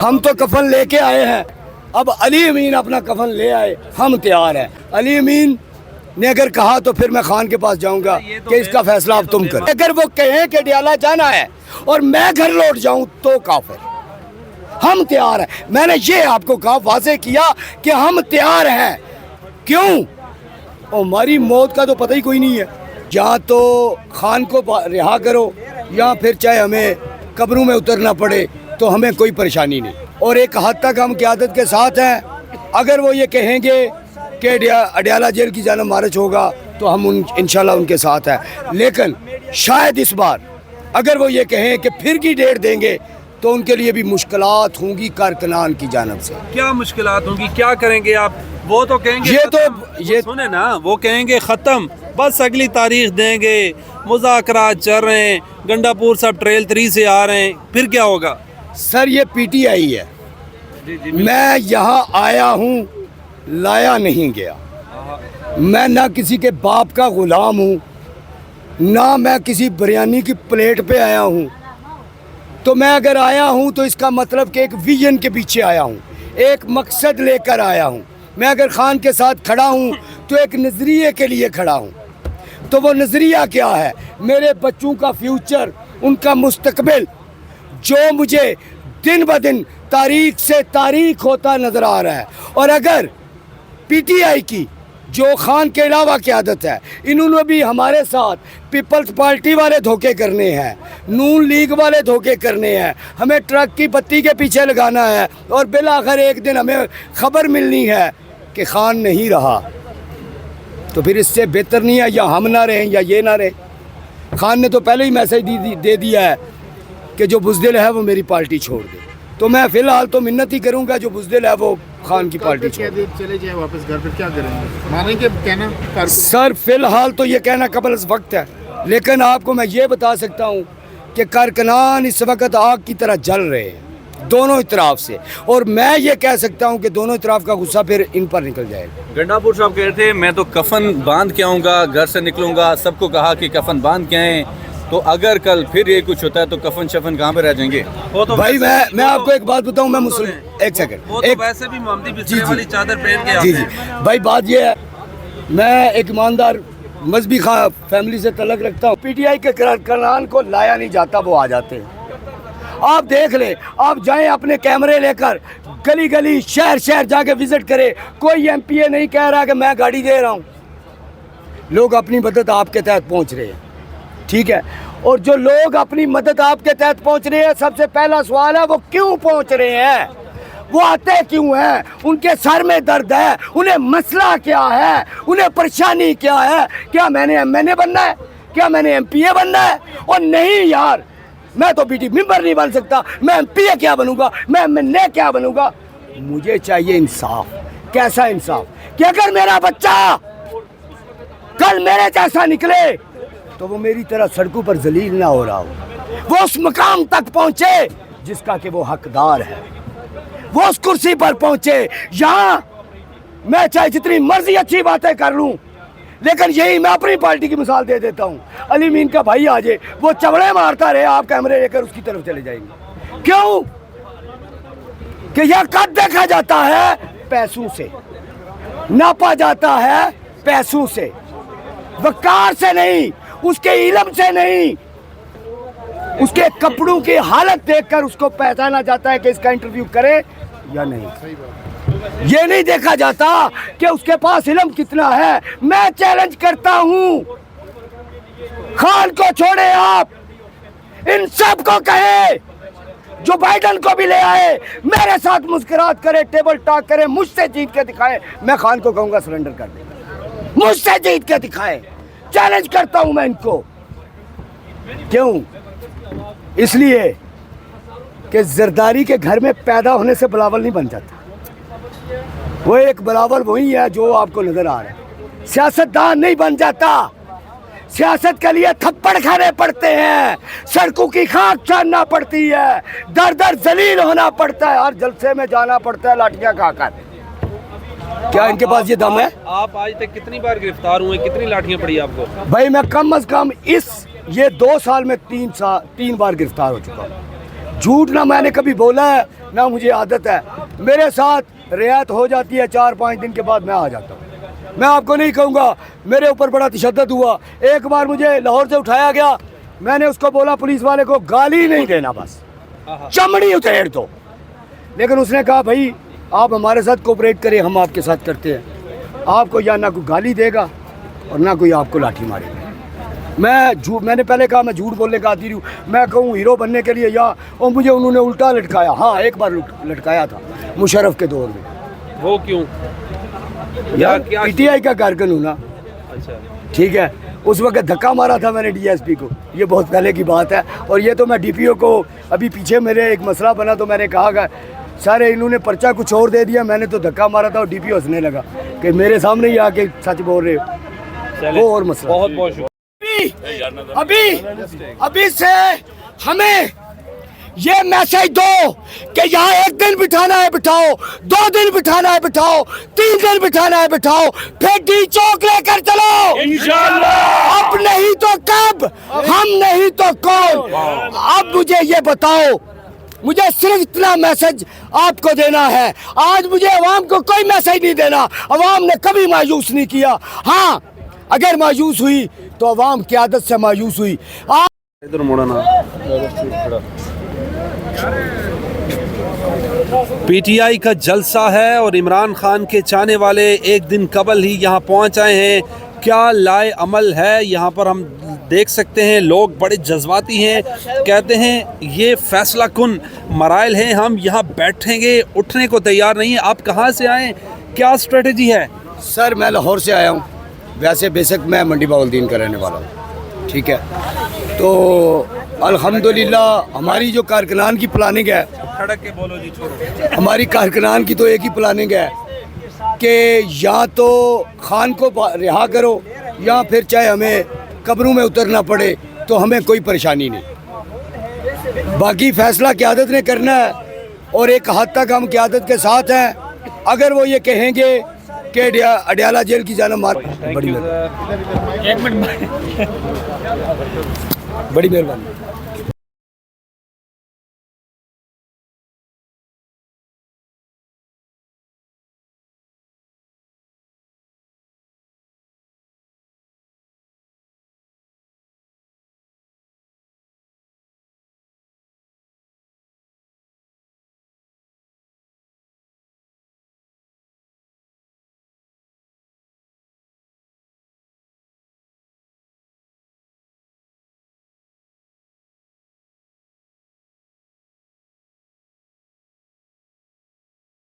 हम तो कफन लेके आए हैं, अब अली अमीन अपना कफन ले आए, हम तैयार हैं। अली अमीन ने अगर कहा तो फिर मैं खान के पास जाऊंगा कि इसका फैसला अब तुम करो। अगर वो कहें कि डियाला जाना है और मैं घर लौट जाऊं तो काफिर, हम तैयार हैं। मैंने ये आपको कहा, वाज़ेह किया कि हम तैयार हैं। क्यों? हमारी मौत का तो पता ही कोई नहीं है। या तो खान को रिहा करो या फिर चाहे हमें कब्रों में उतरना पड़े तो हमें कोई परेशानी नहीं। और एक हद तक हम क़यादत के साथ हैं। अगर वो ये कहेंगे कि अडियाला जेल की जानब मार्च होगा तो हम इंशाल्लाह उनके साथ हैं। लेकिन शायद इस बार अगर वो ये कहें कि फिर की डेट देंगे तो उनके लिए भी मुश्किलात होंगी कारकुनान की जानब से। क्या मुश्किलात होंगी, क्या करेंगे आप? वो तो कहेंगे ये सुने ना, वो कहेंगे ख़त्म, बस अगली तारीख देंगे, मुज़ाकरात चल रहे हैं, गंडापुर साहब ट्रेल 3 से आ रहे हैं, फिर क्या होगा? सर ये PTI है। जी, मैं यहाँ आया हूँ, लाया नहीं गया। मैं ना किसी के बाप का गुलाम हूँ, ना मैं किसी बिरयानी की प्लेट पे आया हूँ। तो मैं अगर आया हूँ तो इसका मतलब कि एक विजन के पीछे आया हूँ, एक मकसद लेकर आया हूँ। मैं अगर खान के साथ खड़ा हूँ तो एक नज़रिए के लिए खड़ा हूँ। तो वो नज़रिया क्या है? मेरे बच्चों का फ्यूचर, उनका मुस्तकबिल, जो मुझे दिन ब दिन तारीख से तारीख होता नज़र आ रहा है। और अगर PTI की जो खान के अलावा क़यादत है, इन्होंने भी हमारे साथ पीपल्स पार्टी वाले धोखे करने हैं, नून लीग वाले धोखे करने हैं, हमें ट्रक की बत्ती के पीछे लगाना है और बिल आखिर एक दिन हमें खबर मिलनी है कि खान नहीं रहा, तो फिर इससे बेहतर नहीं है या हम ना रहें या ये ना रहे। खान ने तो पहले ही मैसेज दे दिया है कि जो बुज़दिल है वो मेरी पार्टी छोड़ दे। तो मैं फ़िलहाल तो मिन्नत ही करूँगा, जो बुज़दिल है वो खान की पार्टी छोड़ दे। चले जाए वापस घर, फिर क्या करेंगे? मानेंगे कहना? सर फ़िलहाल तो ये कहना कबल इस वक्त है, लेकिन आपको मैं ये बता सकता हूँ कि कारकुनान इस वक्त आग की तरह जल रहे हैं दोनों तरफ से। और मैं ये कह सकता हूँ कि दोनों तरफ का गुस्सा फिर इन पर निकल जाएगा। गंडापुर साहब कह रहे थे मैं तो कफन बांध के आऊँगा, घर से निकलूँगा, सबको कहा कि कफन बांध के आएँ, तो अगर कल फिर ये कुछ होता है तो कफन शफन कहाँ पे रह जाएंगे? तो भाई मैं आपको एक बात बताऊँ, मैं मुस्लिम, एक सेकंड, वो तो वैसे भी मोहम्मदी बिस्तरे वाली चादर पहन के आते हैं। भाई बात ये है, मैं एक ईमानदार मजहबी फैमिली से तल्लुक़ रखता हूँ। PTI के कारकुनान को लाया नहीं जाता, वो आ जाते हैं। आप देख ले, आप जाएं अपने कैमरे लेकर गली गली शहर शहर जाके विजिट करें, कोई MPA नहीं कह रहा कि मैं गाड़ी दे रहा हूँ। लोग अपनी मदद आपके तहत पहुँच रहे हैं, ठीक है। और जो लोग अपनी मदद आपके तहत पहुँच रहे हैं, सबसे पहला सवाल है वो क्यों पहुँच रहे हैं, वो आते क्यों हैं, उनके सर में दर्द है, उन्हें मसला क्या है, उन्हें परेशानी क्या है? क्या मैंने MNA बनना है? क्या मैंने MPA बनना है? और नहीं यार, मैं तो BT मेंबर नहीं बन सकता, मैं MPA क्या बनूंगा, मैं MNA क्या बनूंगा? मुझे चाहिए इंसाफ। कैसा इंसाफ? कि अगर मेरा बच्चा कल मेरे जैसा निकले तो वो मेरी तरह सड़कों पर जलील ना हो रहा हो, वो उस मकाम तक पहुंचे जिसका कि वो हकदार है, वो उस कुर्सी पर पहुंचे। यहाँ मैं चाहे जितनी मर्जी अच्छी बातें कर लूं, लेकिन यही मैं अपनी पार्टी की मिसाल दे देता हूँ। अली अमीन का भाई आ जाए, वो चवड़े मारता रहे, आप कैमरे लेकर उसकी तरफ चले जाएंगे। क्यों? कि यह कद देखा जाता है पैसों से, नापा जाता है पैसों से, वकार से नहीं, उसके इल्म से नहीं, उसके कपड़ों की हालत देखकर उसको पहचाना जाता है कि इसका इंटरव्यू करे या नहीं। ये नहीं देखा जाता कि उसके पास इल्म कितना है। मैं चैलेंज करता हूं, खान को छोड़े, आप इन सब को कहे, जो बाइडन को भी ले आए, मेरे साथ मुस्कुरात करे, टेबल टॉक करे, मुझसे जीत के दिखाए। मैं खान को कहूंगा सरेंडर कर दे, मुझसे जीत के दिखाए। चैलेंज करता हूं मैं इनको। क्यों? इसलिए कि जरदारी के घर में पैदा होने से बिलावल नहीं बन जाता। वो एक बिलावल वही है जो आपको नजर आ रहा है। सियासतदान नहीं बन जाता, सियासत के लिए थप्पड़ खाने पड़ते हैं, सड़कों की खाक छानना पड़ती है, दर दर जलील होना पड़ता है, हर जलसे में जाना पड़ता है लाठियां खाकर। क्या इनके पास ये दम है? आप आज तक कितनी बार गिरफ्तार हुए, कितनी लाठियां पड़ी आपको? भाई मैं कम अज कम ये 2 साल में 3 बार गिरफ्तार हो चुका हूँ। झूठ ना मैंने कभी बोला है ना मुझे आदत है। मेरे साथ रियायत हो जाती है, 4-5 दिन के बाद मैं आ जाता हूँ। मैं आपको नहीं कहूँगा मेरे ऊपर बड़ा तशद्दुद हुआ। एक बार मुझे लाहौर से उठाया गया, मैंने उसको बोला पुलिस वाले को गाली नहीं देना, बस चमड़ी उधेड़ दो। लेकिन उसने कहा भाई आप हमारे साथ कोऑपरेट करें, हम आपके साथ करते हैं। आपको या ना कोई गाली देगा और ना कोई आपको लाठी मारेगा। मैंने पहले कहा मैं झूठ बोलने का आदी हूँ। मैं कहूँ हीरो बनने के लिए या और मुझे उन्होंने उल्टा लटकाया। हाँ एक बार लटकाया था मुशर्रफ के दौर में। वो क्यों? यार पीटीआई का कारकुन हूँ ना। अच्छा, ठीक है, उस वक्त धक्का मारा था मैंने डीएसपी को, ये बहुत पहले की बात है। और ये तो मैं डीपीओ को अभी पीछे मेरे एक मसला बना तो मैंने कहा सारे इन्होंने पर्चा कुछ और दे दिया, मैंने तो धक्का मारा था और डीपीओ हंसने लगा कि मेरे सामने ही आके सच बोल रहे हो। वो और मसला। बहुत बहुत शुक्रिया। अभी से हमें ये मैसेज दो कि यहाँ 1 दिन बिठाना है बिठाओ, 2 दिन बिठाना है बिठाओ, 3 दिन बिठाना है बिठाओ, फिर डी चौक लेकर चलो इंशाअल्लाह। अब नहीं तो कब, हम नहीं तो कौन। अब मुझे ये बताओ, मुझे सिर्फ इतना मैसेज आपको देना है। आज मुझे अवाम को कोई मैसेज नहीं देना। अवाम ने कभी मायूस नहीं किया। हाँ अगर मायूस हुई तो अवाम की आदत से मायूस हुई। इधर मुड़ा ना। पीटीआई का जलसा है और इमरान खान के चाहने वाले एक दिन कबल ही यहाँ पहुँच आए हैं। क्या लाए अमल है यहाँ पर हम देख सकते हैं। लोग बड़े जज्बाती हैं, कहते हैं ये फैसला कुन मराइल हैं, हम यहाँ बैठेंगे, उठने को तैयार नहीं है। आप कहाँ से आए, क्या स्ट्रेटजी है? सर मैं लाहौर से आया हूँ। वैसे बेशक मैं मंडी बाउलदीन का रहने वाला हूँ, ठीक है। तो अल्हम्दुलिल्लाह हमारी जो कारकुनान की प्लानिंग है, खड़क के बोलो जी, छोड़ो। हमारी कारकुनान की तो एक ही प्लानिंग है कि या तो खान को रिहा करो या फिर चाहे हमें कब्रों में उतरना पड़े तो हमें कोई परेशानी नहीं। बाकी फैसला क़यादत ने करना है और एक हद तक हम क़यादत के साथ हैं। अगर वो ये कहेंगे कि अडयाला जेल की जाना मार, बड़ी मेहरबानी।